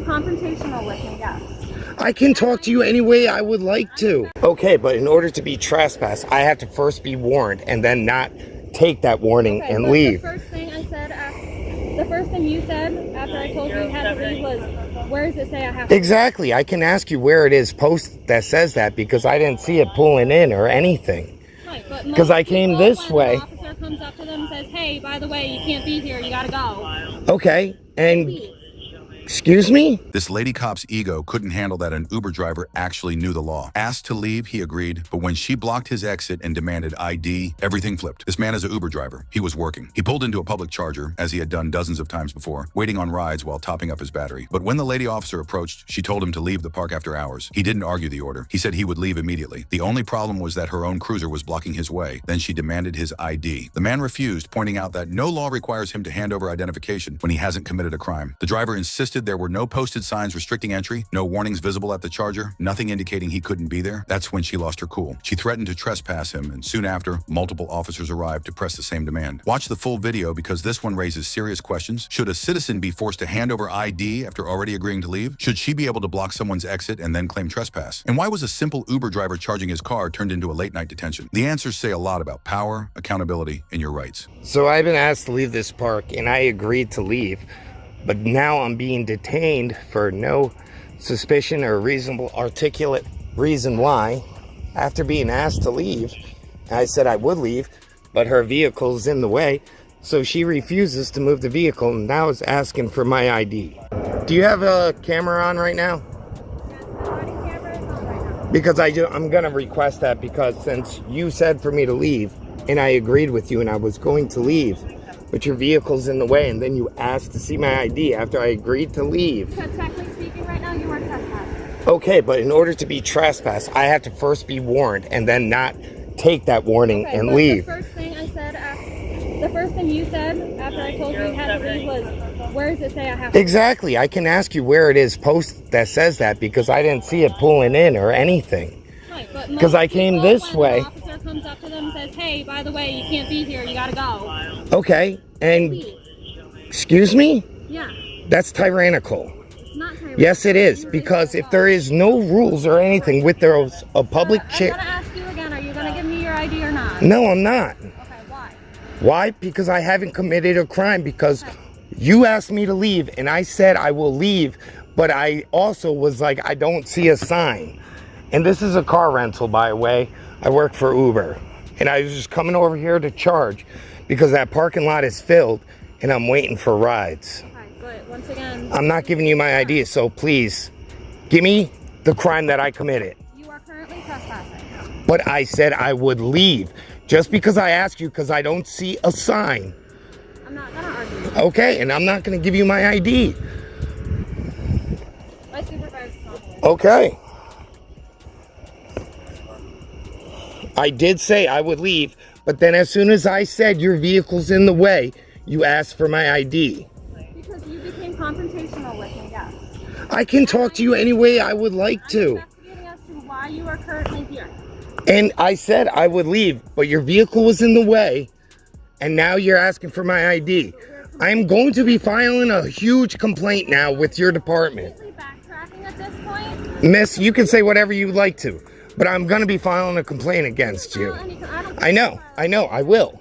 confrontational with me, yes. I can talk to you any way I would like to. Okay, but in order to be trespassed, I have to first be warned and then not take that warning and leave. The first thing I said, the first thing you said after I told you you had to leave was, where does it say I have to? Exactly. I can ask you where it is post that says that because I didn't see it pulling in or anything. Right, but because I came this way. An officer comes up to them and says, hey, by the way, you can't be here, you gotta go. Okay, and excuse me? This lady cop's ego couldn't handle that an Uber driver actually knew the law. Asked to leave, he agreed, but when she blocked his exit and demanded ID, everything flipped. This man is an Uber driver. He was working. He pulled into a public charger, as he had done dozens of times before, waiting on rides while topping up his battery. But when the lady officer approached, she told him to leave the park after hours. He didn't argue the order. He said he would leave immediately. The only problem was that her own cruiser was blocking his way. Then she demanded his ID. The man refused, pointing out that no law requires him to hand over identification when he hasn't committed a crime. The driver insisted there were no posted signs restricting entry, no warnings visible at the charger, nothing indicating he couldn't be there. That's when she lost her cool. She threatened to trespass him, and soon after, multiple officers arrived to press the same demand. Watch the full video because this one raises serious questions. Should a citizen be forced to hand over ID after already agreeing to leave? Should she be able to block someone's exit and then claim trespass? And why was a simple Uber driver charging his car turned into a late-night detention? The answers say a lot about power, accountability, and your rights. So I've been asked to leave this park, and I agreed to leave. But now I'm being detained for no suspicion or reasonable articulate reason why. After being asked to leave, I said I would leave, but her vehicle's in the way. So she refuses to move the vehicle and now is asking for my ID. Do you have a camera on right now? Because I'm going to request that because since you said for me to leave and I agreed with you and I was going to leave, but your vehicle's in the way, and then you asked to see my ID after I agreed to leave. Because technically speaking, right now you are trespassing. Okay, but in order to be trespassed, I have to first be warned and then not take that warning and leave. The first thing I said, the first thing you said after I told you you had to leave was, where does it say I have to? Exactly. I can ask you where it is post that says that because I didn't see it pulling in or anything. Right, but because I came this way. An officer comes up to them and says, hey, by the way, you can't be here, you gotta go. Okay, and excuse me? Yeah. That's tyrannical. It's not tyrannical. Yes, it is, because if there is no rules or anything with there's a public chair. I'm gonna ask you again, are you gonna give me your ID or not? No, I'm not. Okay, why? Why? Because I haven't committed a crime, because you asked me to leave and I said I will leave, but I also was like, I don't see a sign. And this is a car rental, by the way. I work for Uber. And I was just coming over here to charge because that parking lot is filled and I'm waiting for rides. Okay, but once again, I'm not giving you my ID, so please give me the crime that I committed. You are currently trespassing. But I said I would leave just because I asked you because I don't see a sign. I'm not gonna argue. Okay, and I'm not gonna give you my ID. My supervisor's on here. Okay. I did say I would leave, but then as soon as I said your vehicle's in the way, you asked for my ID. Because you became confrontational with me, yes. I can talk to you any way I would like to. I'm investigating as to why you are currently here. And I said I would leave, but your vehicle was in the way, and now you're asking for my ID. I'm going to be filing a huge complaint now with your department. Backtracking at this point? Miss, you can say whatever you'd like to. But I'm going to be filing a complaint against you. I know, I will.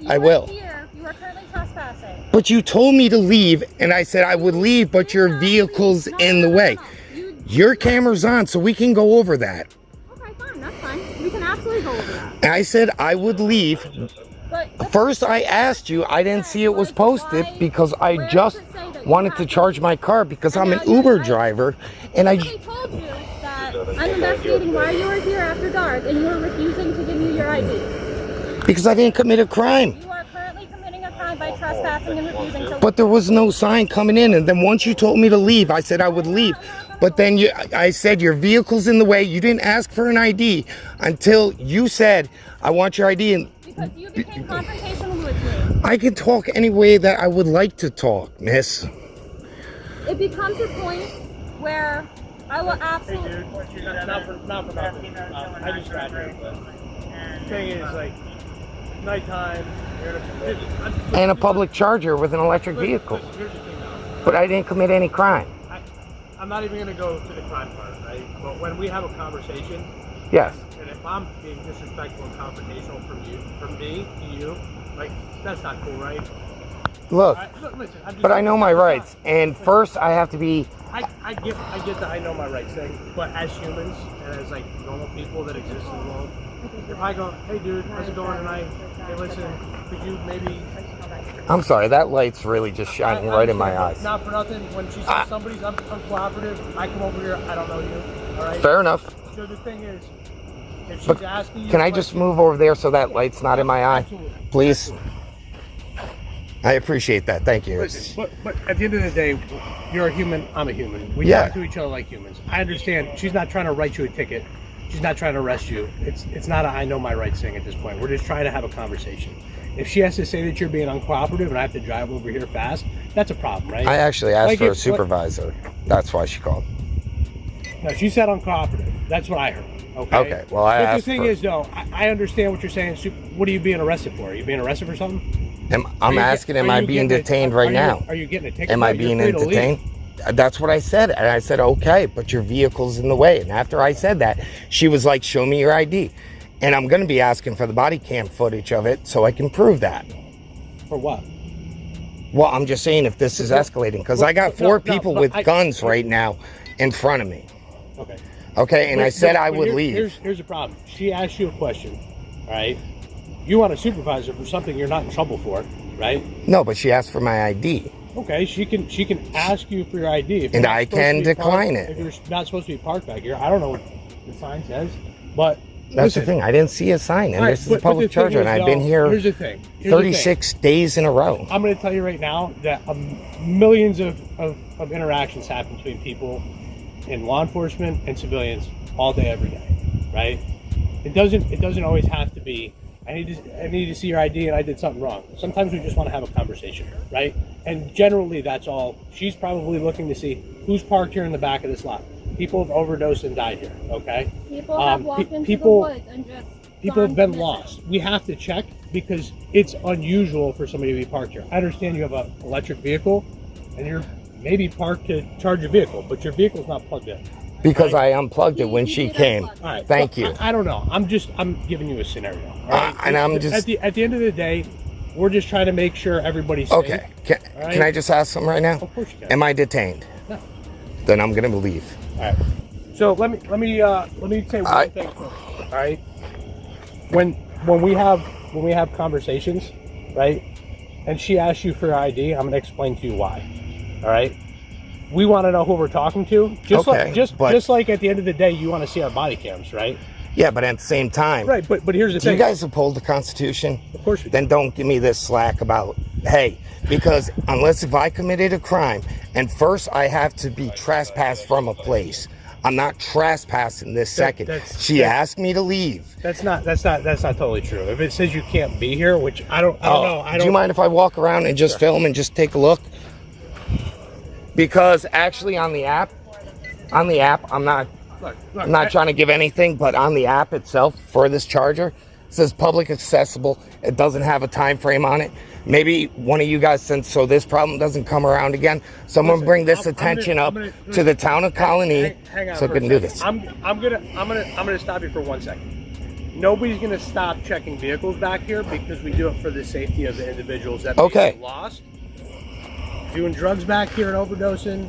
I will. You are currently trespassing. But you told me to leave, and I said I would leave, but your vehicle's in the way. Your camera's on, so we can go over that. Okay, fine, that's fine. We can absolutely go over that. And I said I would leave. First I asked you, I didn't see it was posted because I just wanted to charge my car because I'm an Uber driver, and I told you that I'm investigating why you were here after dark and you were refusing to give me your ID. Because I didn't commit a crime. You are currently committing a crime by trespassing and refusing to. But there was no sign coming in, and then once you told me to leave, I said I would leave. But then I said your vehicle's in the way. You didn't ask for an ID until you said I want your ID. And because you became confrontational with me. I can talk any way that I would like to talk, miss. It becomes a point where I will absolutely. Hey, dude, not for nothing. I just graduated, but the thing is, like, nighttime, And a public charger with an electric vehicle. But I didn't commit any crime. I'm not even gonna go to the crime part, right? But when we have a conversation, Yes. and if I'm being disrespectful and confrontational from me to you, like that's not cool, right? Look, Look, listen, but I know my rights, and first I have to be. I get that I know my rights thing, but as humans and as like normal people that exist in the world, if I go, hey dude, how's it going tonight? Hey, listen, could you maybe? I'm sorry, that light's really just shining right in my eyes. Not for nothing. When she says somebody's uncooperative, I come over here. I don't know you. All right. Fair enough. So the thing is, if she's But asking you, can I just move over there so that light's not in my eye, Absolutely. please? I appreciate that. Thank you. Listen, but at the end of the day, you're a human. I'm a human. We Yeah. talk to each other like humans. I understand. She's not trying to write you a ticket. She's not trying to arrest you. It's not a I know my rights thing at this point. We're just trying to have a conversation. If she has to say that you're being uncooperative and I have to drive over here fast, that's a problem, right? I actually asked Like for a if- supervisor. That's why she called. No, she said uncooperative. That's what I heard. Okay. Okay, well, I But asked the thing for- is, though, I understand what you're saying. What are you being arrested for? Are you being arrested for something? I'm asking, am I being detained right now? Are you getting a ticket? Am I You're being free to leave. detained? That's what I said. And I said, okay, but your vehicle's in the way. And after I said that, she was like, show me your ID. And I'm going to be asking for the body cam footage of it so I can prove that. For what? Well, I'm just saying if this is escalating, because I got four people with guns right now in front of me. Okay. Okay, and I said I would leave. Here's the problem. She asked you a question, all right? You want a supervisor for something you're not in trouble for, right? No, but she asked for my ID. Okay, she can ask you for your ID. If And you're not I supposed can to be decline parked- it. If you're not supposed to be parked back here, I don't know what the sign says, but That's listen, the thing. I didn't see a sign, and all right, this is but a public the thing charger, and is, I've been though, here Here's the thing. Here's the thing. 36 days in a row. I'm going to tell you right now that millions of interactions happen between people in law enforcement and civilians all day, every day, right? It doesn't always have to be, I need to see your ID and I did something wrong. Sometimes we just want to have a conversation, right? And generally that's all. She's probably looking to see who's parked here in the back of this lot. People have overdosed and died here, okay? People have walked into people- the woods and just People have gone been missing. lost. We have to check because it's unusual for somebody to be parked here. I understand you have an electric vehicle and you're maybe parked to charge your vehicle, but your vehicle's not plugged in. Because I unplugged it when You she did came. unplug it. All right. Thank so you. I don't know. I'm giving you a scenario. All right? And I'm just- at the end of the day, we're just trying to make sure everybody's safe. Okay. Can right. I just ask something right now? Of course you can. Am I detained? No. Then I'm going to leave. All right. So let me say one thing first. All right. When we have conversations, right? And she asks you for your ID, I'm going to explain to you why. All right. We want to know who we're talking to. Just like at the end of the day, you want to see our body cams, right? Yeah, but at the same time, Right. But here's the do you thing. guys uphold the Constitution? Of course we do. Then don't give me this slack about, hey, because unless if I committed a crime and first I have to be trespassed from a place, I'm not trespassing this second. She asked me to leave. That's not totally true. If it says you can't be here, which I don't know. Do you mind if I walk around and just film and just take a look? Because actually on the app, I'm not trying to give anything, but on the app itself for this charger, it says public accessible. It doesn't have a time frame on it. Maybe one of you guys, so this problem doesn't come around again, someone bring this attention up to the town of Colony so it can do this. I'm gonna stop you for 1 second. Nobody's gonna stop checking vehicles back here because we do it for the safety of the individuals that may get lost. Doing drugs back here and overdosing.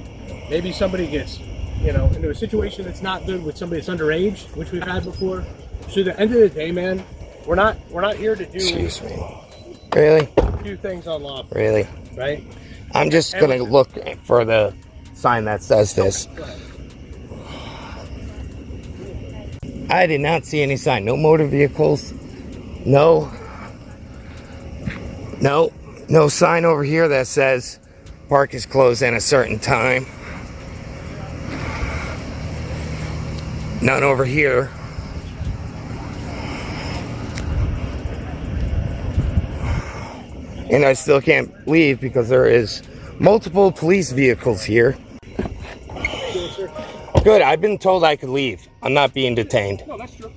Maybe somebody gets, into a situation that's not good with somebody that's underage, which we've had before. So at the end of the day, man, we're not here to do. Excuse me. Really? Do things unlawful. Really? Right? I'm just gonna look for the sign that says this. Go ahead. I did not see any sign. No motor vehicles. No sign over here that says park is closed at a certain time. None over here. And I still can't leave because there is multiple police vehicles here. Good, I've been told I could leave. I'm not being detained. No, that's true.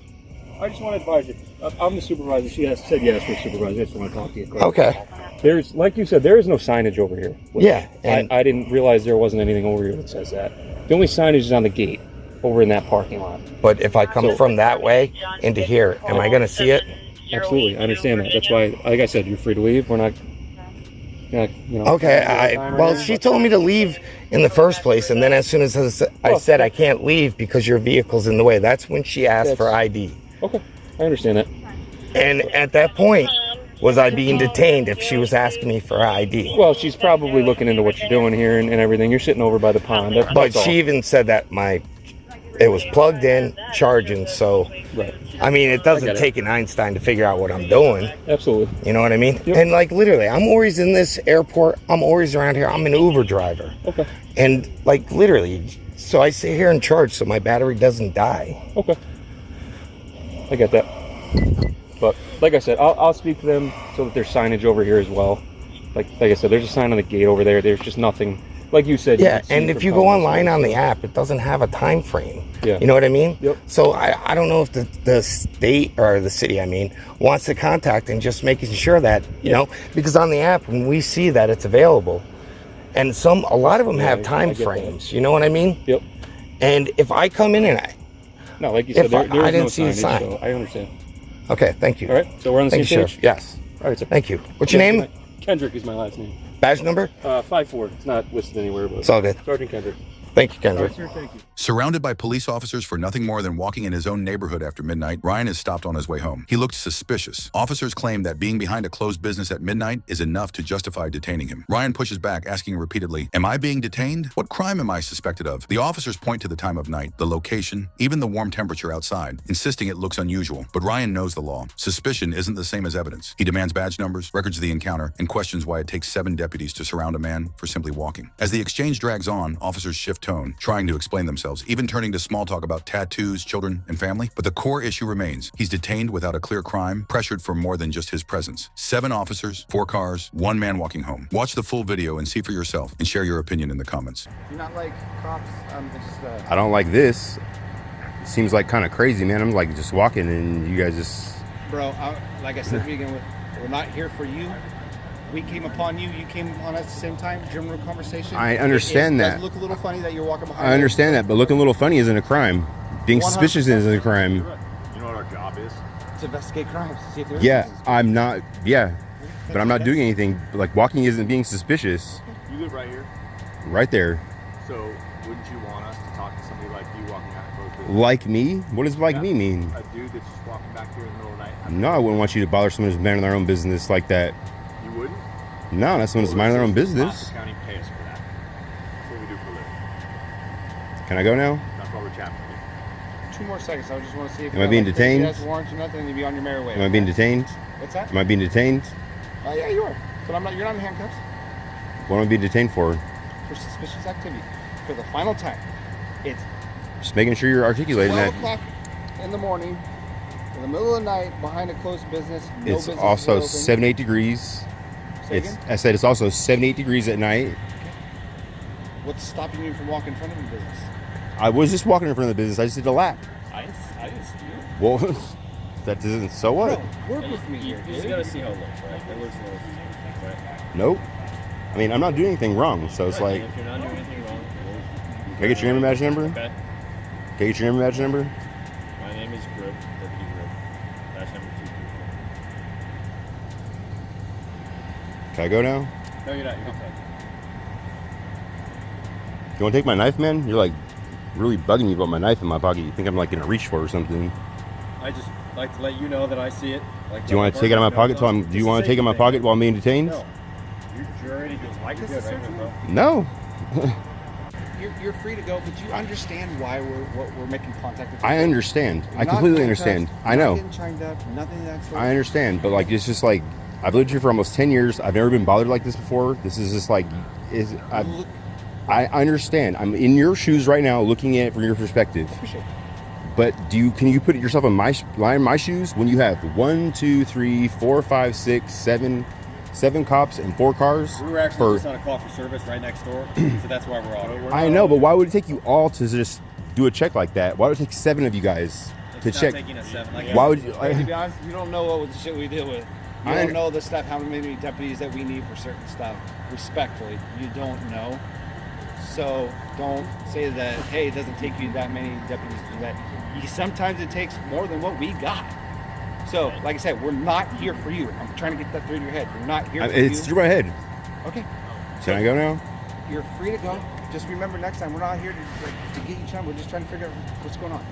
I just want to advise you. I'm the supervisor. She said yes for supervisor. I just want to talk to you. Okay. There's, like you said, there is no signage over here. Yeah. And I didn't realize there wasn't anything over here that says that. The only signage is on the gate over in that parking lot. but if I come from that way into here, am I going to see it? Absolutely, I understand that. That's why, like I said, you're free to leave. We're not, you know. Okay. Well, she told me to leave in the first place, and then as soon as I said I can't leave because your vehicle's in the way, that's when she asked for ID. Okay, I understand that. And at that point, was I being detained if she was asking me for ID? Well, she's probably looking into what you're doing here and everything. You're sitting over by the pond. But she even said that it was plugged in, charging, so right. I mean, it doesn't take an Einstein to figure out what I'm doing. Absolutely. You know what I mean? Yep. And like literally, I'm always in this airport. I'm always around here. I'm an Uber driver. Okay. And like literally, so I sit here and charge so my battery doesn't die. Okay. I get that. But like I said, I'll speak to them so that there's signage over here as well. Like I said, there's a sign on the gate over there. There's just nothing. Like you said. Yeah, and if you go online on the app, it doesn't have a time frame. Yeah. You know what I mean? Yep. So I don't know if the state or the city, wants to contact and just making sure that, you know, because on the app, when we see that it's available, and a lot of them have time frames, you know what I mean? Yep. And if I come in and no, like you said, there I is didn't no see the signage, sign. so I understand. Okay, thank you. All right, so we're on the Thank same you, page? Sheriff. Yes. All right, sir. Thank you. What's your name? Kendrick is my last name. Badge number? 5'4". It's not listed anywhere, but It's all good. Sergeant Kendrick. Thank you, Kendrick. Sir, thank you. Surrounded by police officers for nothing more than walking in his own neighborhood after midnight, Ryan is stopped on his way home. He looked suspicious. Officers claim that being behind a closed business at midnight is enough to justify detaining him. Ryan pushes back, asking repeatedly, "Am I being detained? What crime am I suspected of?" The officers point to the time of night, the location, even the warm temperature outside, insisting it looks unusual. But Ryan knows the law. Suspicion isn't the same as evidence. He demands badge numbers, records of the encounter, and questions why it takes 7 deputies to surround a man for simply walking. As the exchange drags on, officers shift tone, trying to explain themselves, even turning to small talk about tattoos, children, and family. But the core issue remains. He's detained without a clear crime, pressured for more than just his presence. 7 officers, 4 cars, 1 man walking home. Watch the full video and see for yourself, and share your opinion in the comments. Do you not like cops? I don't like this. It seems like kind of crazy, man. I'm like just walking and you guys just... Bro, like I said to begin with, we're not here for you. We came upon you. You came on us at the same time. General conversation. I understand it that. does look a little funny that you're walking behind. I understand that, but looking a little funny isn't a crime. Being suspicious isn't a crime. You know what our job is? To investigate crimes. See if there's Yeah, I'm not... Yeah, but I'm not doing anything. Like, walking isn't being suspicious. You live right here, Right there. so wouldn't you want us to talk to somebody like you walking out of closed business? Like me? What does like me mean? A dude that's just walking back here in the middle of the night? No, I wouldn't want you to bother someone who's minding their own business like that. You wouldn't? No, not someone who's minding their own business. The county pay us for that. That's what we do for a living. Can I go now? That's why we're chatting with you. 2 more seconds. I just want to see if Am I being detained? You guys warrants or nothing, and you be on your merry way. Am I being detained? What's that? Am I being detained? Yeah, you are. But you're not in handcuffs. What am I being detained for? For suspicious activity. For the final time. It's Just making sure you're articulating 12 that. o'clock in the morning, in the middle of the night, behind a closed business. No It's business also will open. 78 degrees. Say again? I said it's also 78 degrees at night. What's stopping you from walking in front of the business? I was just walking in front of the business. I just did a lap. I didn't see you. Well, that doesn't. So what? Bro, work with me here, You just dude. gotta see how it looks, right? It looks a little, right? Nope. I mean, I'm not doing anything wrong. So it's like, If you're not doing anything wrong, can I get your name and badge number? okay. Can I get your name and badge number? My name is Grip, Deputy Grip. That's number 2. Can I go now? No, you're not. You're okay. You want to take my knife, man? You're like really bugging me about my knife in my pocket. You think I'm like gonna reach for it or something? I just like to let you know that I see it. Like, Do you want to take it out of my pocket? While do you want to take it out of my pocket while I'm being detained? No. You're already good. Like This good is right surgery? now, bro. No. You're free to go, but you understand why we're making contact with you. I understand. You're I not completely handcuffed, understand. you're I not know. getting chained up, nothing of that sort. I understand, but like it's just like I've lived here for almost 10 years. I've never been bothered like this before. This is just like I understand. I'm in your shoes right now, looking at it from your perspective. Appreciate it. But can you put yourself in my shoes when you have 1, 2, 3, 4, 5, 6, 7 cops and 4 cars? We were actually just on a call for service right next door, so that's why we're all. I know, but why would it take you all to just do a check like that? Why would it take 7 of you guys to It's check. not taking us 7. Like, Why would you? to be honest, you don't know what the shit we deal with. You I- don't know the stuff, how many deputies that we need for certain stuff. Respectfully, you don't know. So don't say that, hey, it doesn't take you that many deputies to do that. Sometimes it takes more than what we got. So, like I said, we're not here for you. I'm trying to get that through your head. We're not here for you. It's through my head. Okay. Can I go now? You're free to go. Just remember next time, we're not here to get you trying. We're just trying to figure out what's going on.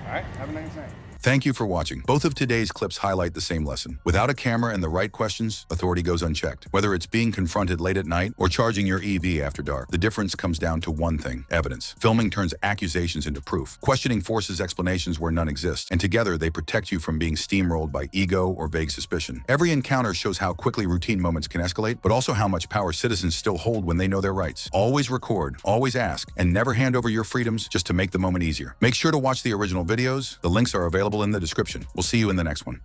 All right? Have a nice night. Thank you for watching. Both of today's clips highlight the same lesson. Without a camera and the right questions, authority goes unchecked. Whether it's being confronted late at night or charging your EV after dark, the difference comes down to one thing: evidence. Filming turns accusations into proof. Questioning forces explanations where none exist, and together they protect you from being steamrolled by ego or vague suspicion. Every encounter shows how quickly routine moments can escalate, but also how much power citizens still hold when they know their rights. Always record, always ask, and never hand over your freedoms just to make the moment easier. Make sure to watch the original videos. The links are available in the description. We'll see you in the next one.